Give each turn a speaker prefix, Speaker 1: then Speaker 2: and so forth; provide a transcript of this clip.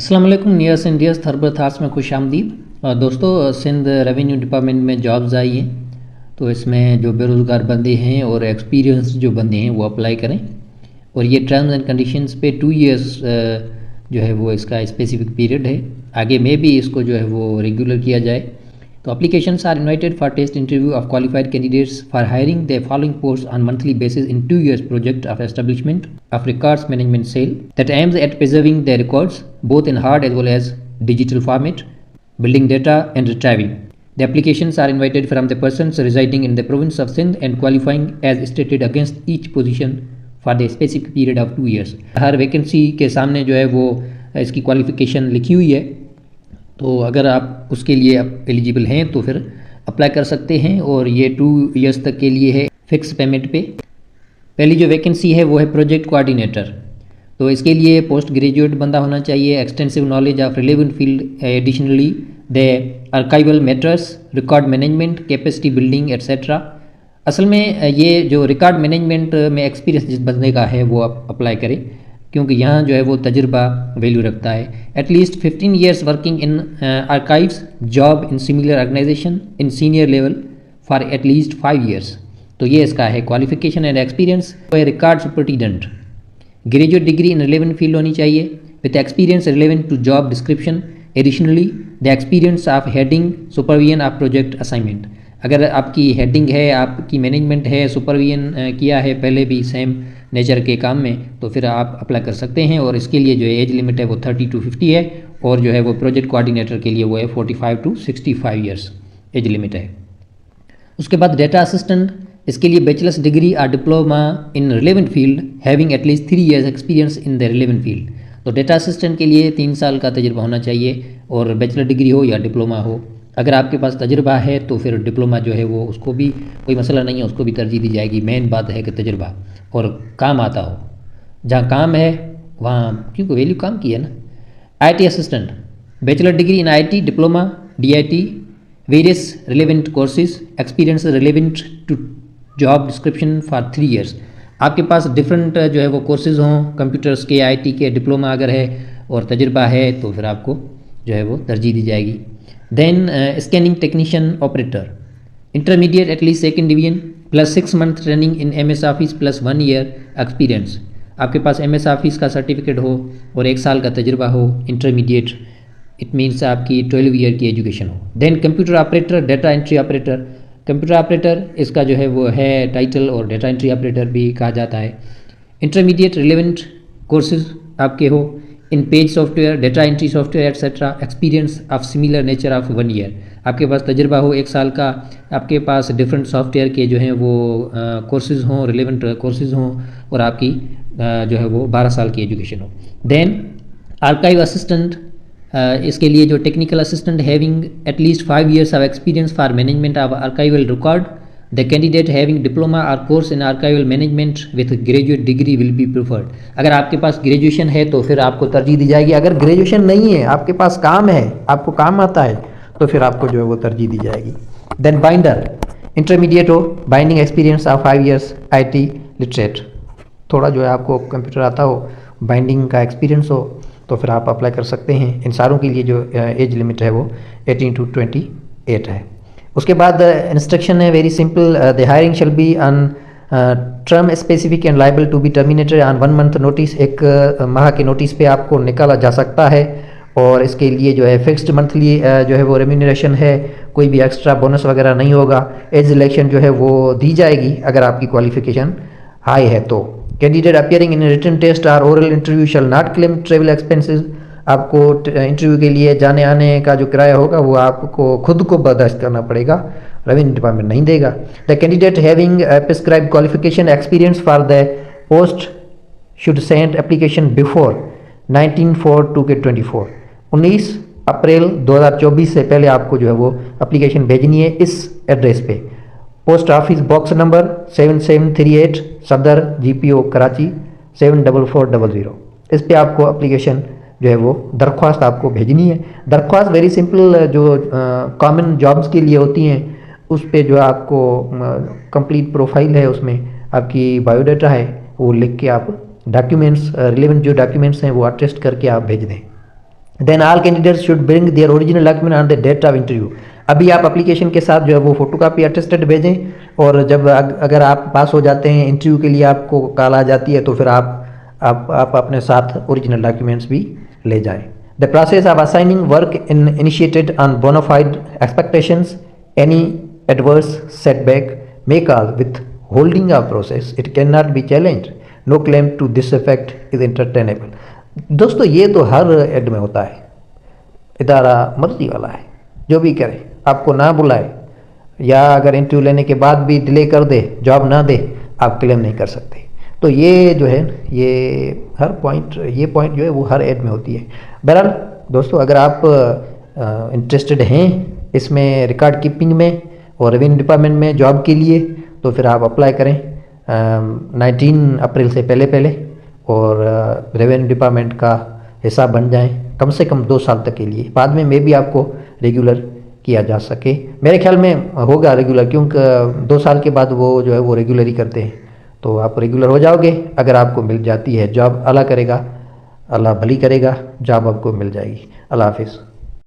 Speaker 1: अस्सलाम वालेकुम। Nears and dears, Thurber thoughts में खुश आमदीद। दोस्तों, सिंध रेवेन्यू डिपार्टमेंट में जॉब्स आई हैं, तो इसमें जो बेरोज़गार बंदे हैं और एक्सपीरियंस जो बंदे हैं वो अप्लाई करें। और ये टर्म्स एंड कंडीशंस पे 2 इयर्स जो है वो इसका स्पेसिफिक पीरियड है। आगे में भी इसको जो है वो रेगुलर किया जाए। तो applications are invited for test interview of qualified candidates for hiring the following posts on monthly basis in 2 years project of establishment of records management cell that aims at preserving the records both in hard as well as digital format, building data and retrieving. The applications are invited from the persons residing in the province of Sindh and qualifying as stated against each position for the specific period of 2 years. Her vacancy के सामने जो है वो इसकी qualification लिखी हुई है, तो अगर आप उसके लिए आप एलिजिबल हैं तो फिर अप्लाई कर सकते हैं। और ये 2 इयर्स तक के लिए है फिक्स पेमेंट पे। पहली जो वैकेंसी है वो है प्रोजेक्ट कोऑर्डिनेटर। तो इसके लिए पोस्ट ग्रेजुएट बंदा होना चाहिए, extensive knowledge of relevant field, additionally the archival matters, record management, capacity building etcetera. असल में ये जो रिकॉर्ड मैनेजमेंट में एक्सपीरियंस जिस बंदे का है वो आप अप्लाई करें, क्योंकि यहाँ जो है वो तजुर्बा वैल्यू रखता है। At least 15 years working in archives, job in similar organisation in senior level for at least 5 years. तो ये इसका है qualification and experience. Record superintendent, graduate degree in relevant field होनी चाहिए with experience relevant to job description. Additionally the experience of heading supervision of project assignment. अगर आपकी heading है, आपकी मैनेजमेंट है, सुपरविजन किया है पहले भी सेम नेचर के काम में, तो फिर आप अप्लाई कर सकते हैं। और इसके लिए जो एज लिमिट है वो 30 to 50 है, और जो है वो प्रोजेक्ट कोऑर्डिनेटर के लिए वो है 45 to 65 ईयर्स एज लिमिट है। उसके बाद डेटा असिस्टेंट, इसके लिए बैचलर्स डिग्री और diploma in relevant field having at least 3 years experience in the relevant field. तो डेटा असिस्टेंट के लिए 3 साल का तजुर्बा होना चाहिए, और बैचलर डिग्री हो या डिप्लोमा हो। अगर आपके पास तजुर्बा है तो फिर डिप्लोमा जो है वो उसको भी कोई मसला नहीं है, उसको भी तरजीह दी जाएगी। मेन बात है कि तजुर्बा और काम आता हो। जहाँ काम है वहाँ क्योंकि वैल्यू काम की है ना। IT assistant, bachelor degree in IT, diploma, DIT, various relevant courses, experience relevant to job description for 3 years. आपके पास डिफरेंट जो है वो कोर्सेज हों, कंप्यूटर्स के, आईटी के, डिप्लोमा अगर है और तजुर्बा है तो फिर आपको जो है वो तरजीह दी जाएगी। Then scanning technician operator, intermediate at least 2nd division plus 6 month training in MS office plus 1 year experience. आपके पास एमएस ऑफिस का सर्टिफिकेट हो और 1 साल का तजुर्बा हो। इंटरमीडिएट इट मीन्स आपकी 12 ईयर की एजुकेशन हो। Then computer operator, data entry operator. Computer operator इसका जो है वो है टाइटल, और डेटा एंट्री ऑपरेटर भी कहा जाता है। इंटरमीडिएट रिलेवेंट कोर्सेज आपके हो इन page software, data entry software etcetera, experience of similar nature of 1 year. आपके पास तजुर्बा हो 1 साल का, आपके पास डिफरेंट सॉफ्टवेयर के जो हैं वो कोर्सेज हों, रिलेवेंट कोर्सेज हों, और आपकी जो है वो 12 साल की एजुकेशन हो। देन आर्काइव असिस्टेंट, इसके लिए जो technical assistant having at least 5 years of experience for management of archival record. The candidate having diploma और course in archival management with graduate degree will be preferred. अगर आपके पास ग्रेजुएशन है तो फिर आपको तरजीह दी जाएगी। अगर ग्रेजुएशन नहीं है, आपके पास काम है, आपको काम आता है, तो फिर आपको जो है वो तरजीह दी जाएगी। देन बाइंडर, इंटरमीडिएट हो, binding experience of 5 years, IT literate, थोड़ा जो है आपको कंप्यूटर आता हो, बाइंडिंग का एक्सपीरियंस हो, तो फिर आप अप्लाई कर सकते हैं। इन सारों के लिए जो एज लिमिट है वो 18 to 28 है। उसके बाद इंस्ट्रक्शन है very simple. The hiring shall be on term specific and liable to be terminated on 1 month notice. 1 माह के नोटिस पे आपको निकाला जा सकता है, और इसके लिए जो है फिक्स्ड मंथली जो है वो रेम्यूनरेशन है, कोई भी एक्स्ट्रा बोनस वगैरह नहीं होगा। एज सिलेक्शन जो है वो दी जाएगी अगर आपकी क्वालिफिकेशन हाई है तो। Candidate appearing in written test और oral interview shall not claim travel expenses. आपको इंटरव्यू के लिए जाने आने का जो किराया होगा वो आपको खुद को बर्दाश्त करना पड़ेगा, रेवेन्यू डिपार्टमेंट नहीं देगा। The candidate having prescribed qualification experience for the post should send application before 19/4/2024। 19 अप्रैल 2024 से पहले आपको जो है वो एप्लीकेशन भेजनी है इस एड्रेस पे। पोस्ट ऑफिस बॉक्स नंबर 7738 सदर GPO कराची 74400। इस पे आपको एप्लीकेशन जो है वो दरख्वास्त आपको भेजनी है। दरख्वास्त वेरी सिंपल, जो कॉमन जॉब्स के लिए होती हैं उस पे जो आपको कंप्लीट प्रोफाइल है, उसमें आपकी बायोडाटा है, वो लिख के आप डॉक्यूमेंट्स रिलेवेंट जो डॉक्यूमेंट्स हैं वो अटेस्ट करके आप भेज दें।
Speaker 2: Then all candidates should bring their original document on the date of interview. अभी आप एप्लीकेशन के साथ जो है वो फोटोकॉपी अटेस्टेड भेजें, और जब अगर आप पास हो जाते हैं, इंटरव्यू के लिए आपको कॉल आ जाती है, तो फिर आप अपने साथ ओरिजिनल डॉक्यूमेंट्स भी ले जाएं। The process of assigning work initiated on bona fide expectations, any adverse setback may cause withholding of process, it cannot be challenged, no claim to this effect is entertainable। दोस्तों ये तो हर एड में होता है, इदारा मर्जी वाला है, जो भी करे, आपको ना बुलाए या अगर इंटरव्यू लेने के बाद भी डिले कर दे, जॉब ना दे, आप क्लेम नहीं कर सकते। तो ये जो है ये ये पॉइंट जो है वो हर एड में होती है। बहरहाल दोस्तों, अगर आप इंटरेस्टेड हैं इसमें रिकॉर्ड कीपिंग में और रेवेन्यू डिपार्टमेंट में जॉब के लिए, तो फिर आप अप्लाई करें 19 अप्रैल से पहले और रेवेन्यू डिपार्टमेंट का हिस्सा बन जाएं कम से कम 2 साल तक के लिए। बाद में भी आपको रेगुलर किया जा सके, मेरे ख्याल में होगा रेगुलर, क्योंकि 2 साल के बाद वो जो है वो रेगुलर ही करते हैं। तो आप रेगुलर हो जाओगे अगर आपको मिल जाती है जॉब। अल्लाह करेगा, अल्लाह भली करेगा, जॉब आपको मिल जाएगी। अल्लाह हाफिज़।